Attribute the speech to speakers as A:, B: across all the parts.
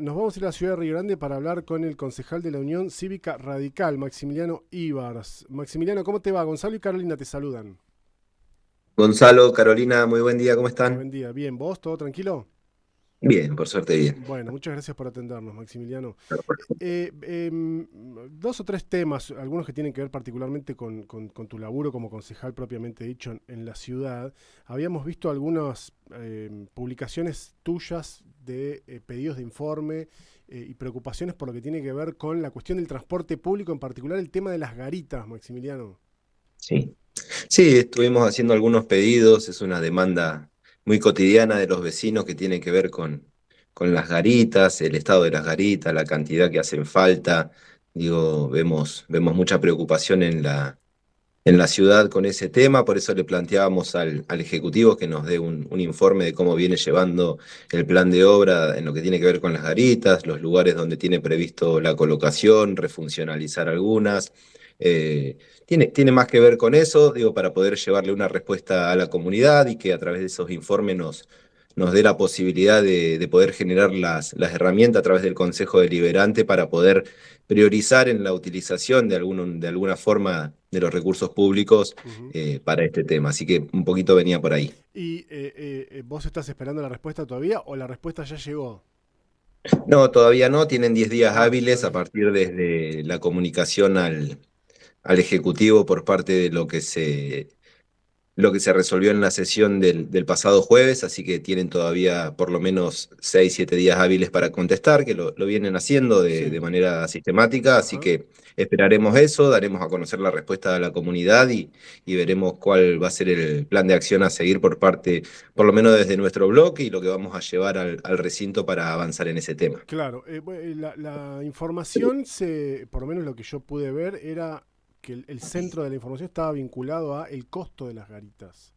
A: nos vamos a ir a la ciudad de Río Grande para hablar con el concejal de la Unión Cívica Radical, Maximiliano Ibars. Maximiliano, ¿cómo te va? Gonzalo y Carolina te saludan.
B: Gonzalo, Carolina, muy buen día, ¿cómo están?
A: Buen día. Bien, ¿vos? ¿Todo tranquilo?
B: Bien, por suerte bien.
A: Bueno, muchas gracias por atendernos, Maximiliano. Dos o tres temas, algunos que tienen que ver particularmente con tu laburo como concejal propiamente dicho en la ciudad. Habíamos visto algunas publicaciones tuyas de pedidos de informe y preocupaciones por lo que tiene que ver con la cuestión del transporte público, en particular el tema de las garitas, Maximiliano.
B: Sí. Sí, estuvimos haciendo algunos pedidos, es una demanda muy cotidiana de los vecinos que tiene que ver con las garitas, el estado de las garitas, la cantidad que hacen falta. Digo, vemos mucha preocupación en la ciudad con ese tema, por eso le planteábamos al Ejecutivo que nos dé un informe de cómo viene llevando el plan de obra en lo que tiene que ver con las garitas, los lugares donde tiene previsto la colocación, refuncionalizar algunas. Tiene más que ver con eso, digo, para poder llevarle una respuesta a la comunidad y que a través de esos informes nos dé la posibilidad de poder generar las herramientas a través del Consejo Deliberante para poder priorizar en la utilización de alguna forma de los recursos públicos
A: Ujú.
B: para este tema. Así que un poquito venía por ahí.
A: ¿Y vos estás esperando la respuesta todavía o la respuesta ya llegó?
B: No, todavía no, tienen 10 días
A: Ah,
B: hábiles a
A: todavía.
B: partir desde la comunicación al Ejecutivo por parte de lo que se resolvió en la sesión del pasado jueves, así que tienen todavía por lo menos 6, 7 días hábiles para contestar, que lo vienen haciendo de
A: Sí.
B: manera sistemática, así
A: Ajá.
B: que esperaremos eso, daremos a conocer la respuesta a la comunidad y veremos cuál va a ser el plan de acción a seguir por parte, por lo menos desde nuestro bloque y lo que vamos a llevar al recinto para avanzar en ese tema.
A: Claro, la información, por lo menos lo que yo pude ver, era que el centro de la información estaba vinculado a el costo de las garitas.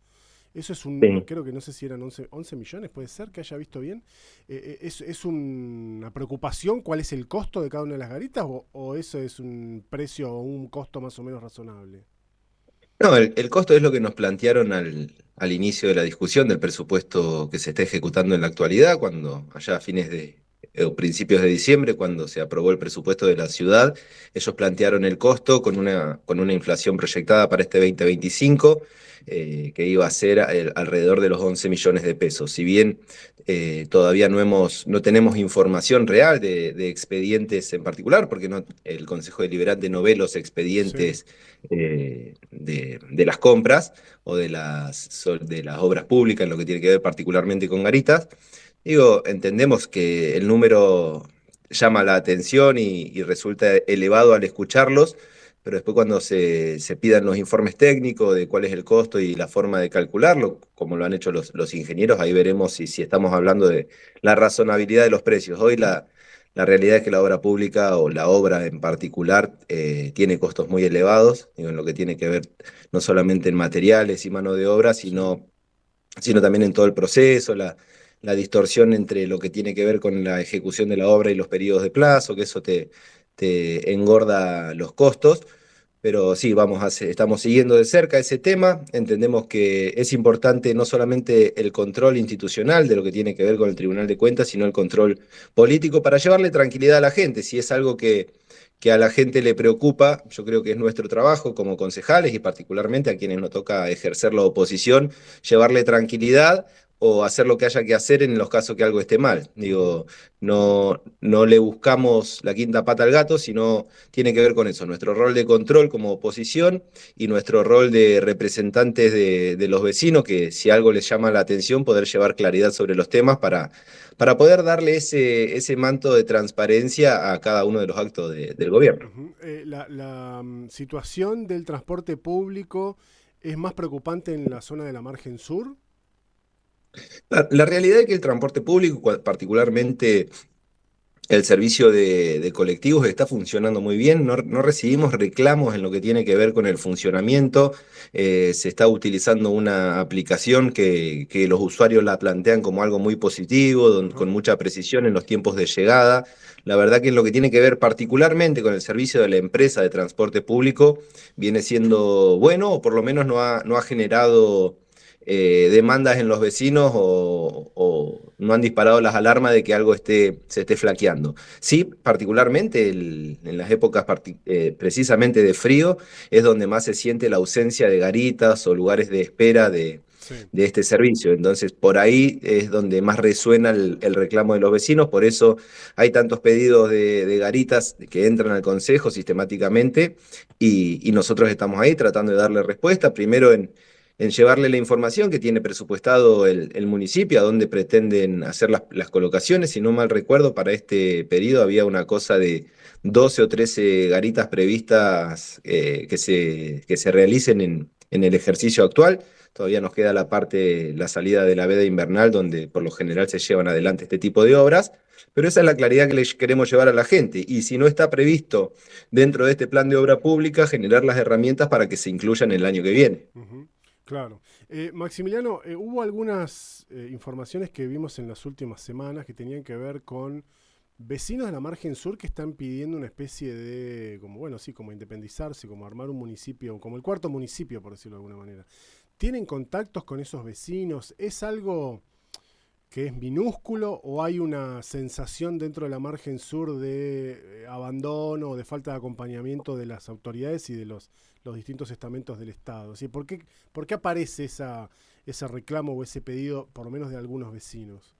A: Eso es
B: Sí.
A: creo que no sé si eran 11 millones, puede ser que haya visto bien. Es una preocupación cuál es el costo de cada una de las garitas o eso es un precio o un costo más o menos razonable.
B: No, el costo es lo que nos plantearon al inicio de la discusión del presupuesto que se está ejecutando en la actualidad, cuando allá a fines de o principios de diciembre, cuando se aprobó el presupuesto de la ciudad, ellos plantearon el costo con una inflación proyectada para este 2025, que iba a ser alrededor de los 11 millones de pesos. Si bien todavía no tenemos información real de expedientes en particular, porque el Consejo Deliberante no ve los
A: Sí.
B: expedientes de las compras o de las obras públicas en lo que tiene que ver particularmente con garitas. Digo, entendemos que el número llama la atención y resulta elevado al escucharlos, pero después cuando se pidan los informes técnicos de cuál es el costo y la forma de calcularlo, como lo han hecho los ingenieros, ahí veremos si estamos hablando de la razonabilidad de los precios. Hoy la realidad es que la obra pública o la obra en particular tiene costos muy elevados, digo, en lo que tiene que ver no solamente en materiales y mano de obra,
A: Sí.
B: sino también en todo el proceso, la distorsión entre lo que tiene que ver con la ejecución de la obra y los periodos de plazo, que eso te engorda los costos. Pero sí, estamos siguiendo de cerca ese tema. Entendemos que es importante no solamente el control institucional de lo que tiene que ver con el Tribunal de Cuentas, sino el control político para llevarle tranquilidad a la gente. Si es algo que a la gente le preocupa, yo creo que es nuestro trabajo como concejales y particularmente a quienes nos toca ejercer la oposición, llevarle tranquilidad o hacer lo que haya que hacer en los casos que algo esté mal.
A: Ujú.
B: Digo, no le buscamos la quinta pata al gato, sino tiene que ver con eso, nuestro rol de control como oposición y nuestro rol de representantes de los vecinos, que si algo les llama la atención, poder llevar claridad sobre los temas para poder darle ese manto de transparencia a cada uno de los actos del gobierno.
A: Ujú. Situación del transporte público es más preocupante en la zona de la margen sur.
B: La realidad es que el transporte público, particularmente el servicio de colectivos, está funcionando muy bien, no recibimos reclamos en lo que tiene que ver con el funcionamiento, se está utilizando una aplicación que los usuarios la plantean como algo muy positivo, con
A: Ajá.
B: mucha precisión en los tiempos de llegada. La verdad que en lo que tiene que ver particularmente con el servicio de la empresa de transporte público viene siendo bueno, o por lo menos no ha generado demandas en los vecinos o no han disparado las alarmas de que algo se esté flaqueando. Sí, particularmente en las épocas precisamente de frío es donde más se siente la ausencia de garitas o lugares de espera
A: Sí.
B: de este servicio. Entonces, por ahí es donde más resuena el reclamo de los vecinos, por eso hay tantos pedidos de garitas que entran al consejo sistemáticamente y nosotros estamos ahí tratando de darle respuesta, primero en llevarle la información que tiene presupuestado el municipio, a dónde pretenden hacer las colocaciones. Si no mal recuerdo, para este periodo había una cosa de 12 o 13 garitas previstas que se realicen en el ejercicio actual. Todavía nos queda la salida de la veda invernal, donde por lo general se llevan adelante este tipo de obras, pero esa es la claridad que le queremos llevar a la gente. Y si no está previsto dentro de este plan de obra pública, generar las herramientas para que se incluyan el año que viene.
A: Ujú, claro. Maximiliano, hubo algunas informaciones que vimos en las últimas semanas que tenían que ver con vecinos de la margen sur que están pidiendo una especie de, como bueno, sí, como independizarse, como armar un municipio, como el cuarto municipio, por decirlo de alguna manera. ¿Tienen contactos con esos vecinos? ¿Es algo que es minúsculo o hay una sensación dentro de la margen sur de abandono o de falta de acompañamiento de las autoridades y de los distintos estamentos del Estado? ¿Sí? Por qué aparece ese reclamo o ese pedido, por lo menos de algunos vecinos?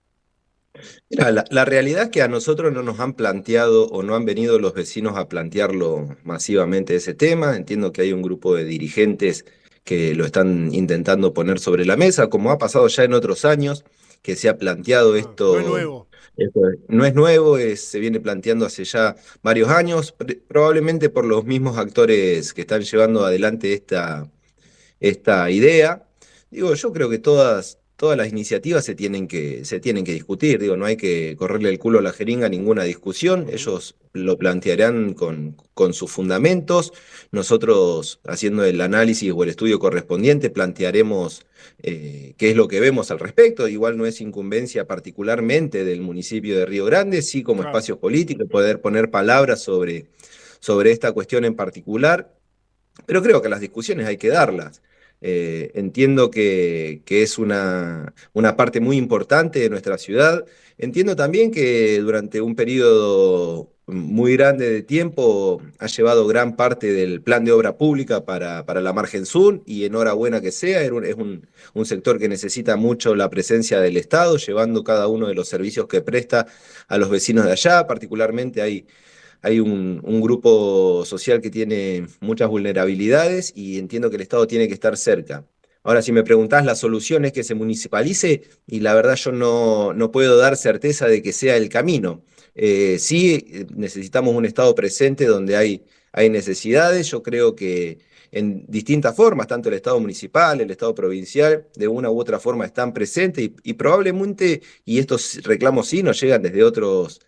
B: Mira, la realidad es que a nosotros no nos han planteado o no han venido los vecinos a plantearlo masivamente ese tema. Entiendo que hay un grupo de dirigentes que lo están intentando poner sobre la mesa, como ha pasado ya en otros años, que se ha planteado
A: Ah, no es
B: esto.
A: nuevo.
B: Esto no es nuevo, se viene planteando hace ya varios años, probablemente por los mismos actores que están llevando adelante esta idea. Digo, yo creo que todas las iniciativas se tienen que discutir. Digo, no hay que correrle el culo a la jeringa a ninguna discusión.
A: Ujú,
B: Ellos lo plantearán con sus fundamentos. Nosotros, haciendo el análisis o el estudio correspondiente, plantearemos qué es lo que vemos al respecto. Igual no es incumbencia particularmente del municipio de Río Grande, sí como
A: claro.
B: espacio político, poder poner palabras sobre esta cuestión en particular. Pero creo que las discusiones hay que darlas. Entiendo que es una parte muy importante de nuestra ciudad. Entiendo también que durante un periodo muy grande de tiempo ha llevado gran parte del plan de obra pública para la margen sur y enhorabuena que sea. Es un sector que necesita mucho la presencia del Estado, llevando cada uno de los servicios que presta a los vecinos de allá. Particularmente hay un grupo social que tiene muchas vulnerabilidades y entiendo que el Estado tiene que estar cerca. Ahora, si me preguntás, la solución es que se municipalice y la verdad yo no puedo dar certeza de que sea el camino. Sí, necesitamos un Estado presente donde hay necesidades. Yo creo que en distintas formas, tanto el Estado municipal, el Estado provincial, de una u otra forma están presentes y probablemente, y estos reclamos sí nos llegan desde otros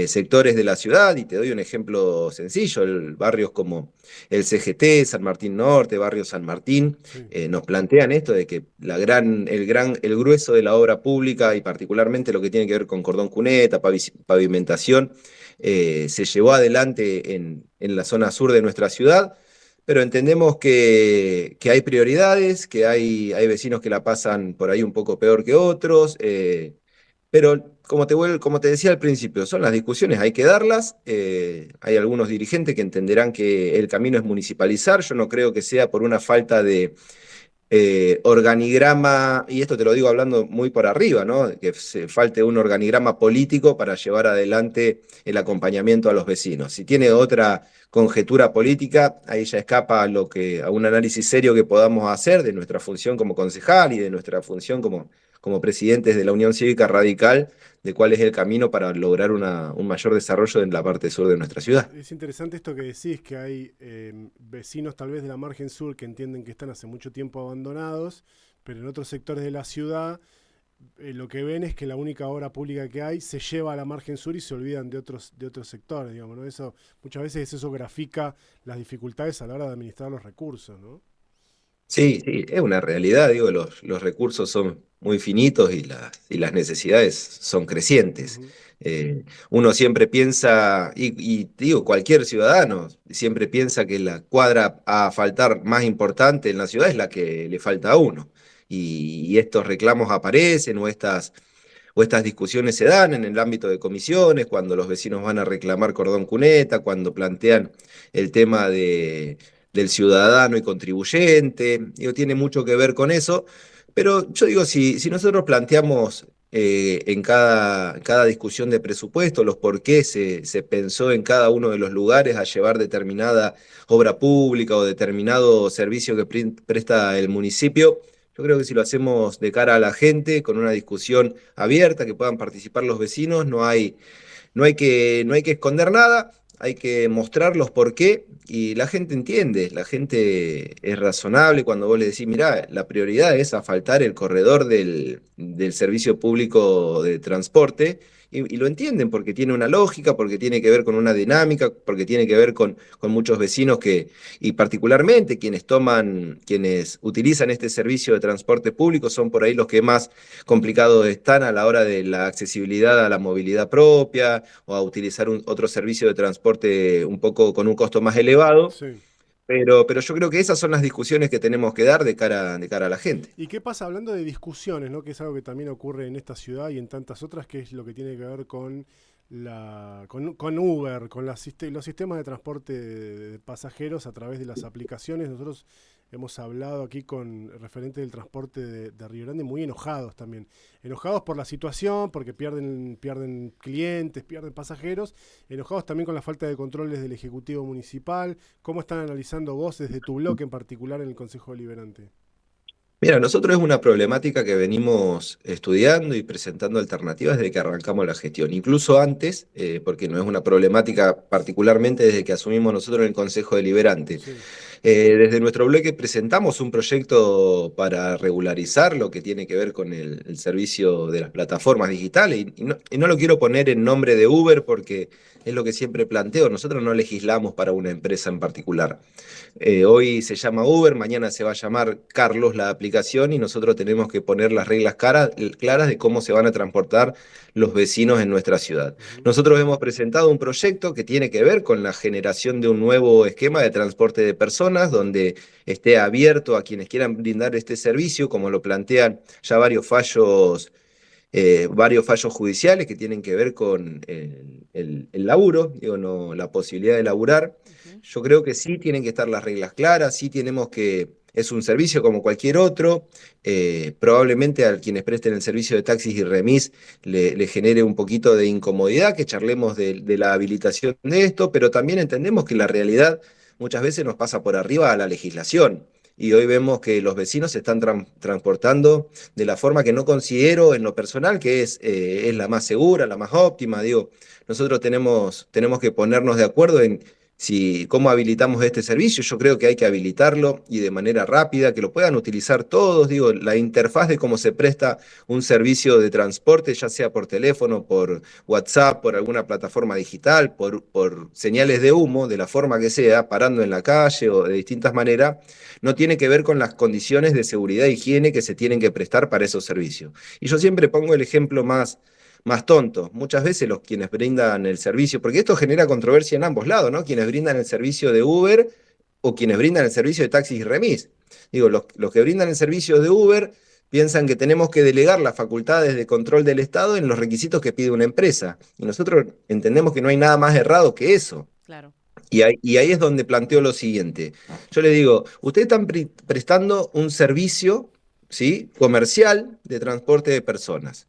B: sectores de la ciudad, y te doy un ejemplo sencillo, barrios como el CGT, San Martín Norte, Barrio San Martín,
A: Sí.
B: nos plantean esto de que el grueso de la obra pública, y particularmente lo que tiene que ver con cordón cuneta, pavimentación, se llevó adelante en la zona sur de nuestra ciudad. Pero entendemos que hay prioridades, que hay vecinos que la pasan por ahí un poco peor que otros, pero como te decía al principio, son las discusiones, hay que darlas. Hay algunos dirigentes que entenderán que el camino es municipalizar. Yo no creo que sea por una falta de organigrama, y esto te lo digo hablando muy por arriba, ¿no? Que se falte un organigrama político para llevar adelante el acompañamiento a los vecinos. Si tiene otra conjetura política, ahí ya escapa a un análisis serio que podamos hacer de nuestra función como concejal y de nuestra función como presidentes de la Unión Cívica Radical, de cuál es el camino para lograr un mayor desarrollo en la parte sur de nuestra ciudad.
A: Es interesante esto que decís, que hay vecinos tal vez de la margen sur que entienden que están hace mucho tiempo abandonados, pero en otros sectores de la ciudad lo que ven es que la única obra pública que hay se lleva a la margen sur y se olvidan de otros sectores, digamos, ¿no? Eso, muchas veces eso grafica las dificultades a la hora de administrar los recursos, ¿no?
B: Sí, sí, es una realidad, digo, los recursos son muy finitos y las necesidades son crecientes.
A: Ujú,
B: Uno siempre piensa, y digo, cualquier ciudadano siempre piensa que la cuadra a faltar más importante en la ciudad es la que le falta a uno. y estos reclamos aparecen o estas discusiones se dan en el ámbito de comisiones, cuando los vecinos van a reclamar cordón cuneta, cuando plantean el tema del ciudadano y contribuyente, digo, tiene mucho que ver con eso, pero yo digo, si nosotros planteamos en cada discusión de presupuesto los por qué se pensó en cada uno de los lugares a llevar determinada obra pública o determinado servicio que presta el municipio, yo creo que si lo hacemos de cara a la gente, con una discusión abierta, que puedan participar los vecinos, no hay que esconder nada, hay que mostrar los por qué, y la gente entiende, la gente es razonable cuando vos le decís, mirá, la prioridad es asfaltar el corredor del servicio público de transporte, y lo entienden porque tiene una lógica, porque tiene que ver con una dinámica, porque tiene que ver con muchos vecinos y particularmente quienes utilizan este servicio de transporte público, son por ahí los que más complicados están a la hora de la accesibilidad a la movilidad propia o a utilizar otro servicio de transporte un poco con un costo más elevado.
A: Sí.
B: Pero yo creo que esas son las discusiones que tenemos que dar de cara a la gente.
A: ¿Y qué pasa hablando de discusiones, ¿no? Que es algo que también ocurre en esta ciudad y en tantas otras, que es lo que tiene que ver con con Uber, con los sistemas de transporte de pasajeros a través de las aplicaciones? Nosotros hemos hablado aquí con referentes del transporte de Río Grande muy enojados también. Enojados por la situación, porque pierden clientes, pierden pasajeros. Enojados también con la falta de controles del Ejecutivo Municipal. ¿Cómo están analizando vos desde tu bloque en particular en el Consejo Deliberante?
B: Mira, nosotros es una problemática que venimos estudiando y presentando alternativas desde que arrancamos la gestión, incluso antes, porque no es una problemática particularmente desde que asumimos nosotros en el Consejo Deliberante.
A: Sí.
B: Desde nuestro bloque presentamos un proyecto para regularizar lo que tiene que ver con el servicio de las plataformas digitales, y no lo quiero poner en nombre de Uber porque es lo que siempre planteo, nosotros no legislamos para una empresa en particular. Hoy se llama Uber, mañana se va a llamar Carlos la aplicación y nosotros tenemos que poner las reglas claras de cómo se van a transportar los vecinos en nuestra ciudad.
A: Ujú.
B: Nosotros hemos presentado un proyecto que tiene que ver con la generación de un nuevo esquema de transporte de personas donde esté abierto a quienes quieran brindar este servicio, como lo plantean ya varios fallos judiciales que tienen que ver con el laburo, digo, no, la posibilidad de laburar.
A: Ujú.
B: Yo creo que sí tienen que estar las reglas claras, sí tenemos es un servicio como cualquier otro, probablemente a quienes presten el servicio de taxis y remis le genere un poquito de incomodidad, que charlemos de la habilitación de esto, pero también entendemos que la realidad muchas veces nos pasa por arriba a la legislación. Y hoy vemos que los vecinos se están transportando de la forma que no considero en lo personal que es la más segura, la más óptima. Digo, nosotros tenemos que ponernos de acuerdo en cómo habilitamos este servicio. Yo creo que hay que habilitarlo y de manera rápida, que lo puedan utilizar todos. Digo, la interfaz de cómo se presta un servicio de transporte, ya sea por teléfono, por WhatsApp, por alguna plataforma digital, por señales de humo, de la forma que sea, parando en la calle o de distintas maneras, no tiene que ver con las condiciones de seguridad e higiene que se tienen que prestar para esos servicios. Y yo siempre pongo el ejemplo más tonto. Muchas veces quienes brindan el servicio, porque esto genera controversia en ambos lados, ¿no? Quienes brindan el servicio de Uber o quienes brindan el servicio de taxis y remis. Digo, los que brindan el servicio de Uber piensan que tenemos que delegar las facultades de control del Estado en los requisitos que pide una empresa. Y nosotros entendemos que no hay nada más errado que eso.
C: Claro.
B: Y ahí es donde planteo lo siguiente. Yo le digo, ustedes están prestando un servicio, ¿sí?, comercial de transporte de personas.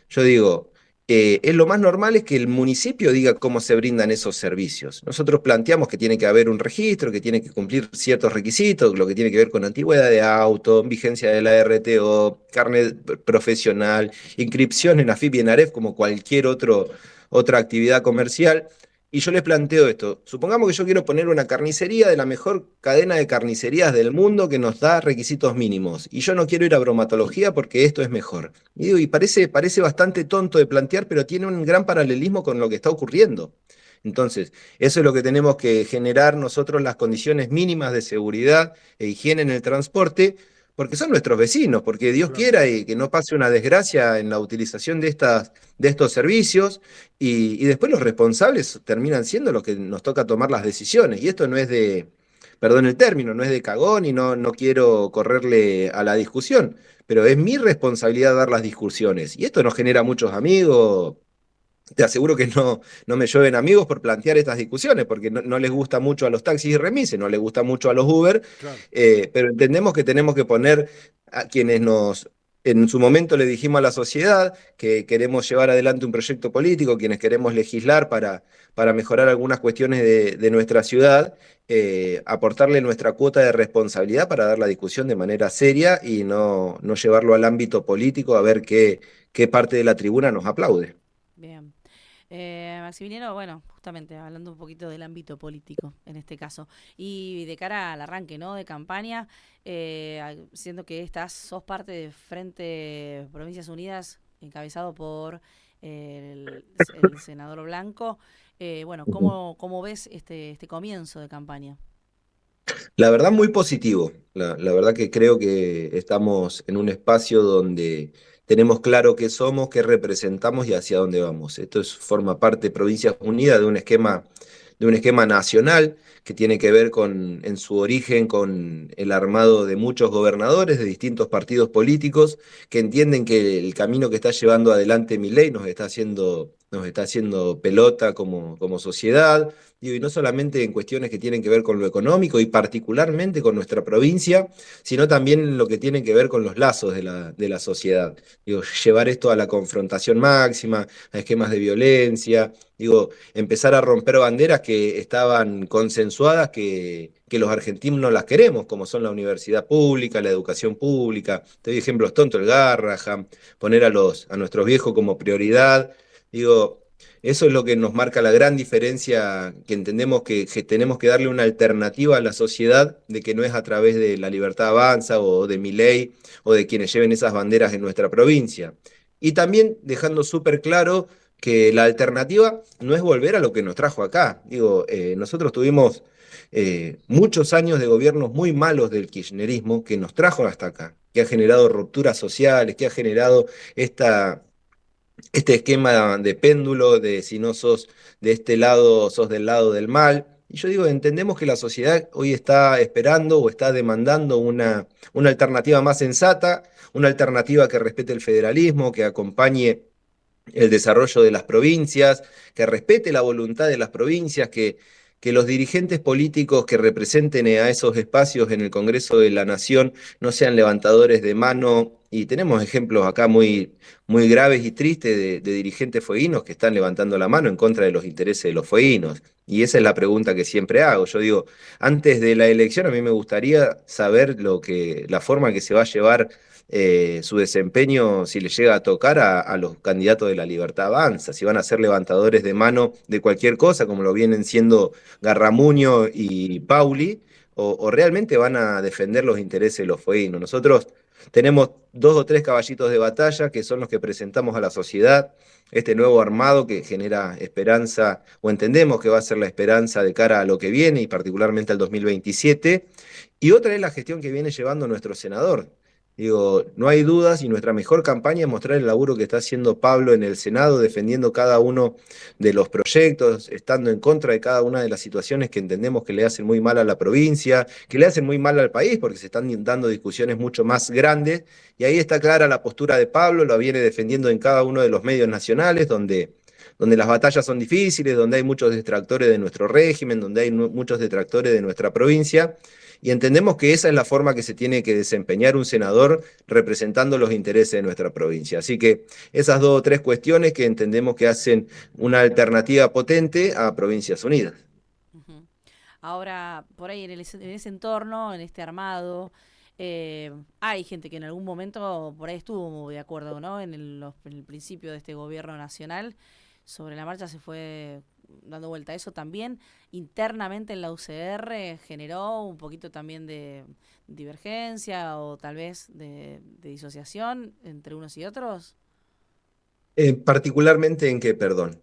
B: Yo digo, es lo más normal es que el municipio diga cómo se brindan esos servicios. Nosotros planteamos que tiene que haber un registro, que tiene que cumplir ciertos requisitos, lo que tiene que ver con antigüedad de auto, vigencia de la RTO, carnet profesional, inscripción en AFIP y en AREF como cualquier otra actividad comercial. Y yo les planteo esto. Supongamos que yo quiero poner una carnicería de la mejor cadena de carnicerías del mundo que nos da requisitos mínimos. Y yo no quiero ir a bromatología porque esto es mejor. Y digo, y parece bastante tonto de plantear, pero tiene un gran paralelismo con lo que está ocurriendo. Entonces, eso es lo que tenemos que generar nosotros, las condiciones mínimas de seguridad e higiene en el transporte, porque son nuestros vecinos, porque Dios
A: Claro.
B: quiera y que no pase una desgracia en la utilización de estos servicios, y después los responsables terminan siendo los que nos toca tomar las decisiones. Y esto no es perdón el término, no es de cagón y no quiero correrle a la discusión, pero es mi responsabilidad dar las discusiones. Y esto nos genera muchos amigos. Te aseguro que no me llueven amigos por plantear estas discusiones, porque no les gusta mucho a los taxis y remises, no les gusta mucho a los Uber,
A: Claro.
B: pero entendemos que tenemos que poner a quienes en su momento le dijimos a la sociedad que queremos llevar adelante un proyecto político, quienes queremos legislar para mejorar algunas cuestiones de nuestra ciudad, aportarle nuestra cuota de responsabilidad para dar la discusión de manera seria y no llevarlo al ámbito político a ver qué parte de la tribuna nos aplaude.
C: Bien. Maximiliano, bueno, justamente hablando un poquito del ámbito político en este caso y de cara al arranque, ¿no? De campaña, siendo que sos parte de Frente Provincias Unidas, encabezado por el senador Blanco. Bueno, ¿cómo ves este comienzo de campaña?
B: La verdad, muy positivo. La verdad que creo que estamos en un espacio donde tenemos claro qué somos, qué representamos y hacia dónde vamos. Forma parte de Provincias Unidas de un esquema nacional que tiene que ver en su origen con el armado de muchos gobernadores de distintos partidos políticos que entienden que el camino que está llevando adelante Milei nos está haciendo pelota como sociedad. Digo, y no solamente en cuestiones que tienen que ver con lo económico y particularmente con nuestra provincia, sino también en lo que tiene que ver con los lazos de la sociedad. Digo, llevar esto a la confrontación máxima, a esquemas de violencia, digo, empezar a romper banderas que estaban consensuadas que los argentinos no las queremos, como son la universidad pública, la educación pública. Te doy ejemplos tontos, el Garrahan, poner a nuestros viejos como prioridad. Digo, eso es lo que nos marca la gran diferencia, que entendemos que tenemos que darle una alternativa a la sociedad, de que no es a través de la Libertad Avanza o de Milei o de quienes lleven esas banderas en nuestra provincia. Y también dejando súper claro que la alternativa no es volver a lo que nos trajo acá. Digo, nosotros tuvimos muchos años de gobiernos muy malos del kirchnerismo que nos trajo hasta acá, que ha generado rupturas sociales, que ha generado este esquema de péndulo, de si no sos de este lado, sos del lado del mal. Y yo digo, entendemos que la sociedad hoy está esperando o está demandando una alternativa más sensata, una alternativa que respete el federalismo, que acompañe el desarrollo de las provincias, que respete la voluntad de las provincias, que los dirigentes políticos que representen a esos espacios en el Congreso de la Nación no sean levantadores de mano. Y tenemos ejemplos acá muy graves y tristes de dirigentes fueguinos que están levantando la mano en contra de los intereses de los fueguinos. Y esa es la pregunta que siempre hago. Yo digo, antes de la elección a mí me gustaría saber la forma que se va a llevar su desempeño si le llega a tocar a los candidatos de la Libertad Avanza, si van a ser levantadores de mano de cualquier cosa, como lo vienen siendo Garramuño y Pauli, o realmente van a defender los intereses de los fueguinos. Nosotros tenemos 2 o 3 caballitos de batalla que son los que presentamos a la sociedad, este nuevo armado que genera esperanza, o entendemos que va a ser la esperanza de cara a lo que viene y particularmente al 2027, y otra es la gestión que viene llevando nuestro senador. Digo, no hay dudas y nuestra mejor campaña es mostrar el laburo que está haciendo Pablo en el Senado, defendiendo cada uno de los proyectos, estando en contra de cada una de las situaciones que entendemos que le hacen muy mal a la provincia, que le hacen muy mal al país, porque se están dando discusiones mucho más grandes. Y ahí está clara la postura de Pablo, lo viene defendiendo en cada uno de los medios nacionales, donde las batallas son difíciles, donde hay muchos detractores de nuestro régimen, donde hay muchos detractores de nuestra provincia. Y entendemos que esa es la forma que se tiene que desempeñar un senador representando los intereses de nuestra provincia. Así que esas 2 o 3 cuestiones que entendemos que hacen una alternativa potente a Provincias Unidas.
C: Ujú. Ahora, por ahí en ese entorno, en este armado, hay gente que en algún momento por ahí estuvo de acuerdo, ¿no? En el principio de este gobierno nacional, sobre la marcha se fue dando vuelta a eso también. Internamente en la UCR generó un poquito también de divergencia o tal vez de disociación entre unos y otros.
B: Particularmente en qué, perdón.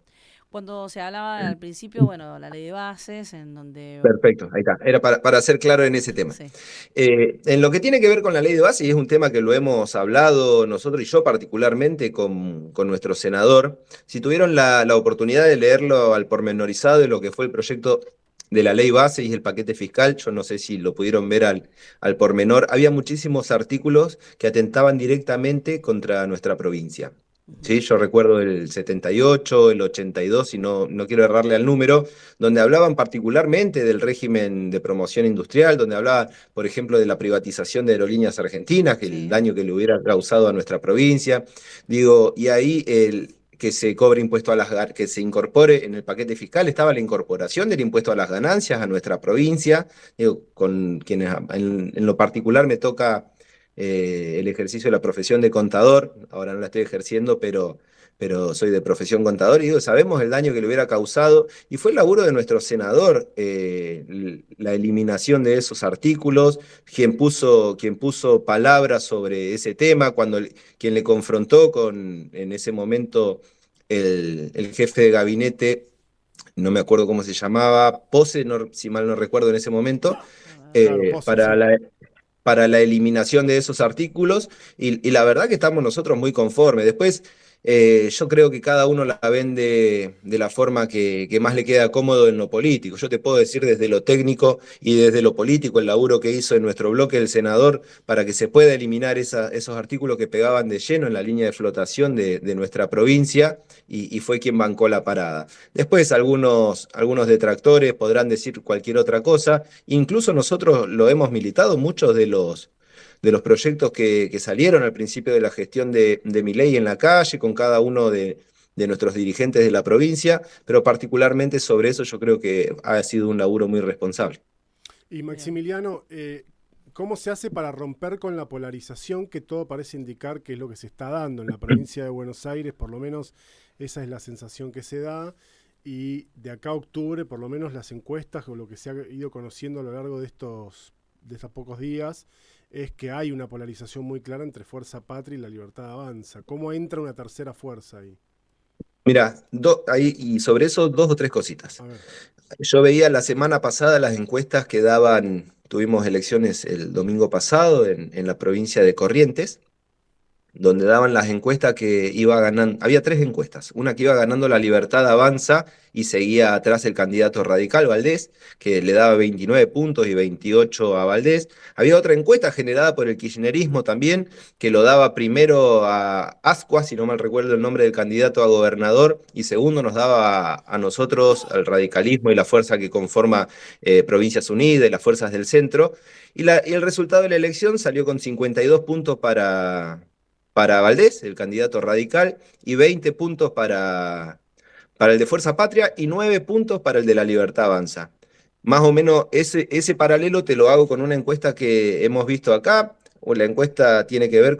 C: Cuando se hablaba al principio, bueno, la ley de bases, en donde...
B: Perfecto, ahí está. Era para ser claro en ese tema.
C: Sí.
B: En lo que tiene que ver con la ley de base, y es un tema que lo hemos hablado nosotros y yo particularmente con nuestro senador, si tuvieron la oportunidad de leerlo al pormenorizado de lo que fue el proyecto de la ley base y el paquete fiscal. Yo no sé si lo pudieron ver al pormenor. Había muchísimos artículos que atentaban directamente contra nuestra provincia. ¿Sí? Yo recuerdo el 78, el 82, y no quiero errarle al número, donde hablaban particularmente del régimen de promoción industrial, donde hablaba, por ejemplo, de la privatización de Aerolíneas Argentinas, que el
C: Sí.
B: daño que le hubiera causado a nuestra provincia. Digo, y ahí que se cobre impuesto a que se incorpore en el paquete fiscal, estaba la incorporación del impuesto a las ganancias a nuestra provincia. Digo, con quienes en lo particular me toca el ejercicio de la profesión de contador. Ahora no la estoy ejerciendo, pero soy de profesión contador, y digo, sabemos el daño que le hubiera causado, y fue el laburo de nuestro senador, la eliminación de esos artículos, quien puso palabras sobre ese tema, quien le confrontó en ese momento el jefe de gabinete, no me acuerdo cómo se llamaba, Pose, si mal no recuerdo en ese momento,
A: Claro, Pose, sí.
B: para la eliminación de esos artículos, y la verdad que estamos nosotros muy conformes. Después, yo creo que cada uno la vende de la forma que más le queda cómodo en lo político. Yo te puedo decir desde lo técnico y desde lo político el laburo que hizo en nuestro bloque el senador para que se pueda eliminar esos artículos que pegaban de lleno en la línea de flotación de nuestra provincia, y fue quien bancó la parada. Después algunos detractores podrán decir cualquier otra cosa. Incluso nosotros lo hemos militado, muchos de los proyectos que salieron al principio de la gestión de Milei en la calle, con cada uno de nuestros dirigentes de la provincia, pero particularmente sobre eso yo creo que ha sido un laburo muy responsable.
A: Y Maximiliano, ¿cómo se hace para romper con la polarización que todo parece indicar que es lo que se está dando en la provincia de Buenos Aires? Por lo menos esa es la sensación que se da. Y de acá a octubre, por lo menos las encuestas o lo que se ha ido conociendo a lo largo de estos pocos días, es que hay una polarización muy clara entre Fuerza Patria y La Libertad Avanza. ¿Cómo entra una tercera fuerza ahí?
B: Mira, ahí, y sobre eso dos o tres cositas.
A: A ver.
B: Yo veía la semana pasada las encuestas que daban, tuvimos elecciones el domingo pasado en la provincia de Corrientes, donde daban las encuestas que iba ganando. Había tres encuestas: una que iba ganando La Libertad Avanza y seguía atrás el candidato radical Valdés, que le daba 29 puntos y 28 a Valdés. Había otra encuesta generada por el kirchnerismo también, que lo daba primero a Ascua, si no mal recuerdo el nombre del candidato a gobernador, y segundo nos daba a nosotros, al radicalismo y la fuerza que conforma Provincias Unidas y las fuerzas del centro. Y el resultado de la elección salió con 52 puntos para Valdés, el candidato radical, y 20 puntos para el de Fuerza Patria, y 9 puntos para el de La Libertad Avanza. Más o menos ese paralelo te lo hago con una encuesta que hemos visto acá, o la encuesta tiene que ver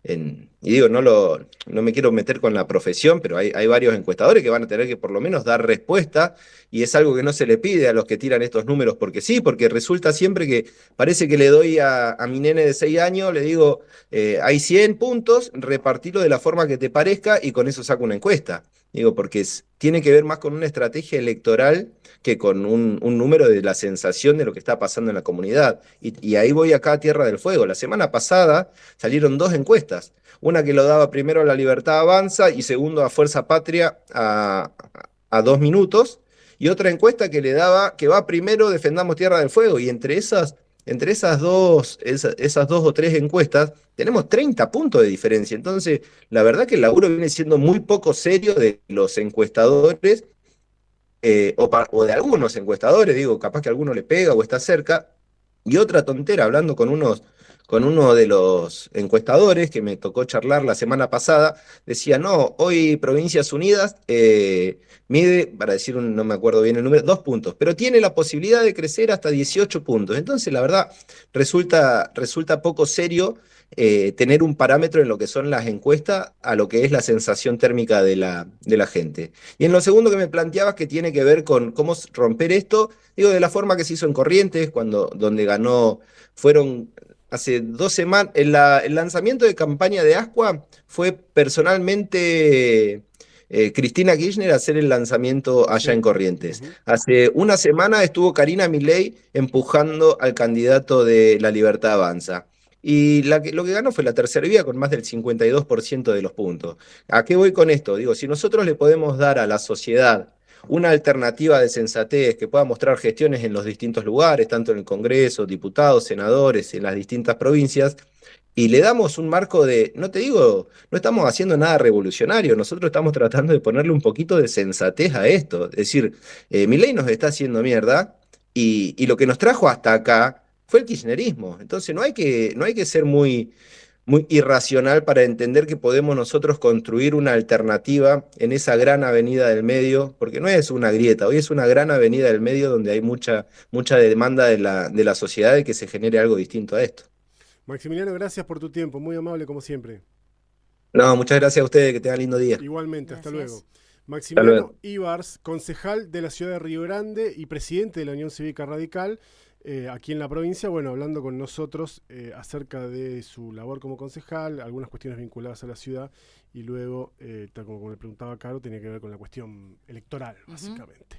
B: y digo, no me quiero meter con la profesión, pero hay varios encuestadores que van a tener que por lo menos dar respuesta, y es algo que no se le pide a los que tiran estos números porque sí, porque resulta siempre que parece que le doy a mi nene de 6 años, le digo, hay 100 puntos, repartilo de la forma que te parezca y con eso saco una encuesta. Digo, porque tiene que ver más con una estrategia electoral que con un número de la sensación de lo que está pasando en la comunidad. Y ahí voy acá a Tierra del Fuego. La semana pasada salieron dos encuestas. Una que lo daba primero a La Libertad Avanza y segundo a Fuerza Patria a 2 minutos. Y otra encuesta que le daba que va primero Defendamos Tierra del Fuego. Y entre esas dos o tres encuestas tenemos 30 puntos de diferencia. Entonces, la verdad que el laburo viene siendo muy poco serio de los encuestadores, o de algunos encuestadores, digo, capaz que a alguno le pega o está cerca. Y otra tontera, hablando con uno de los encuestadores que me tocó charlar la semana pasada, decía, no, hoy Provincias Unidas mide, para decir, no me acuerdo bien el número, 2 puntos, pero tiene la posibilidad de crecer hasta 18 puntos. Entonces, la verdad, resulta poco serio tener un parámetro en lo que son las encuestas a lo que es la sensación térmica de la gente. Y en lo segundo que me planteabas, que tiene que ver con cómo romper esto, digo, de la forma que se hizo en Corrientes, donde ganó, fueron hace 2 semanas, el lanzamiento de campaña de Ascua fue personalmente Cristina Kirchner a hacer el lanzamiento allá en Corrientes. Hace una semana estuvo Karina Milei empujando al candidato de La Libertad Avanza. Y lo que ganó fue la tercera vía con más del 52% de los puntos. ¿A qué voy con esto? Digo, si nosotros le podemos dar a la sociedad una alternativa de sensatez que pueda mostrar gestiones en los distintos lugares, tanto en el Congreso, diputados, senadores, en las distintas provincias, y le damos un marco de, no te digo, no estamos haciendo nada revolucionario, nosotros estamos tratando de ponerle un poquito de sensatez a esto. Es decir, Milei nos está haciendo mierda y lo que nos trajo hasta acá fue el kirchnerismo. Entonces no hay que ser muy irracional para entender que podemos nosotros construir una alternativa en esa gran avenida del medio, porque no es una grieta, hoy es una gran avenida del medio donde hay mucha demanda de la sociedad de que se genere algo distinto a esto.
A: Maximiliano, gracias por tu tiempo, muy amable como siempre.
B: No, muchas gracias a ustedes, que tengan lindo día.
A: Igualmente, hasta luego.
C: Gracias.
B: Hasta
A: Maximiliano
B: luego.
A: Ibars, concejal de la ciudad de Río Grande y presidente de la Unión Cívica Radical, aquí en la provincia, bueno, hablando con nosotros acerca de su labor como concejal, algunas cuestiones vinculadas a la ciudad y luego, tal como le preguntaba Caro, tenía que ver con la cuestión electoral, básicamente.